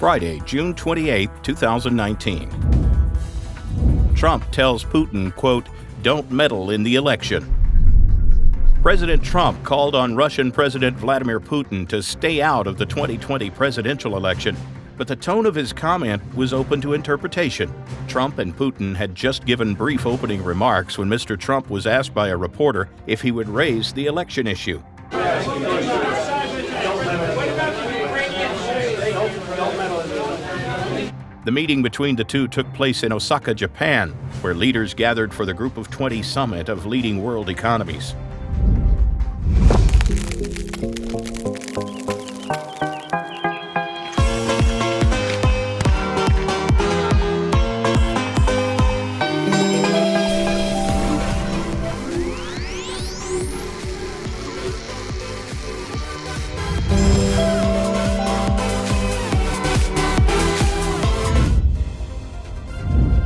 Friday, June 28, 2019. Trump tells Putin, quote, "Don't meddle in the election." President Trump called on Russian President Vladimir Putin to stay out of the 2020 presidential election, but the tone of his comment was open to interpretation. Trump and Putin had just given brief opening remarks when Mr. Trump was asked by a reporter if he would raise the election issue. The meeting between the two took place in Osaka, Japan, where leaders gathered for the Group of 20 summit of leading world economies.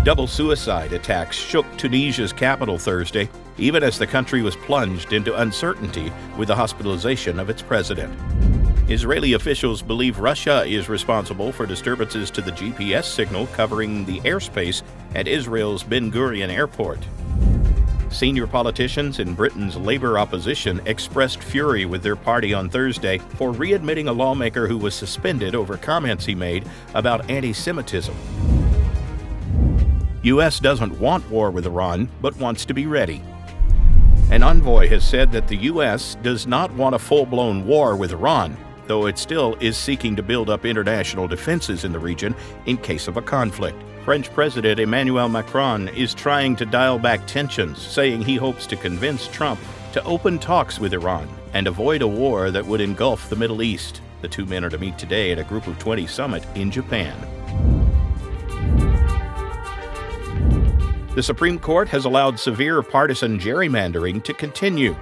Double suicide attacks shook Tunisia's capital Thursday, even as the country was plunged into uncertainty with the hospitalization of its president. Israeli officials believe Russia is responsible for disturbances to the GPS signal covering the airspace at Israel's Ben Gurion airport. Senior politicians in Britain's Labour opposition expressed fury with their party on Thursday for readmitting a lawmaker who was suspended over comments he made about anti-Semitism. U.S. doesn't want war with Iran, but wants to be ready. An envoy has said that the U.S. does not want a full-blown war with Iran, though it still is seeking to build up international defenses in the region in case of a conflict. French President Emmanuel Macron is trying to dial back tensions, saying he hopes to convince Trump to open talks with Iran and avoid a war that would engulf the Middle East. The two men are to meet today at a Group of 20 summit in Japan. The Supreme Court has allowed severe partisan gerrymandering to continue.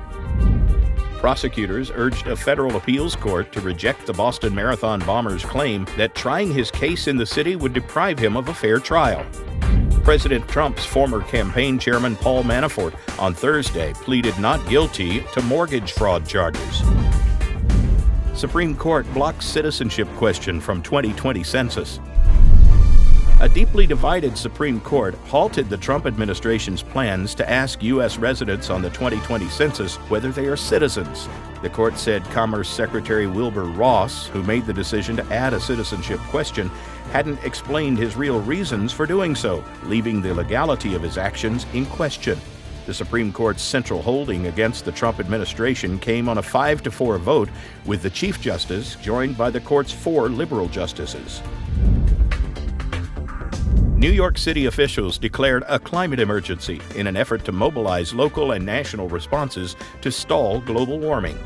Prosecutors urged a federal appeals court to reject the Boston Marathon bomber's claim that trying his case in the city would deprive him of a fair trial. President Trump's former campaign chairman Paul Manafort on Thursday pleaded not guilty to mortgage fraud charges. Supreme Court blocks citizenship question from 2020 census. A deeply divided Supreme Court halted the Trump administration's plans to ask U.S. residents on the 2020 census whether they are citizens. The court said Commerce Secretary Wilbur Ross, who made the decision to add a citizenship question, hadn't explained his real reasons for doing so, leaving the legality of his actions in question. The Supreme Court's central holding against the Trump administration came on a 5-4 vote, with the Chief Justice joined by the court's 4 liberal justices. New York City officials declared a climate emergency in an effort to mobilize local and national responses to stall global warming.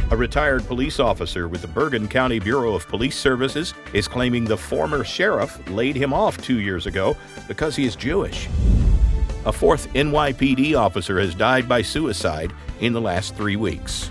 A retired police officer with the Bergen County Bureau of Police Services is claiming the former sheriff laid him off 2 years ago because he is Jewish. A 4th NYPD officer has died by suicide in the last 3 weeks.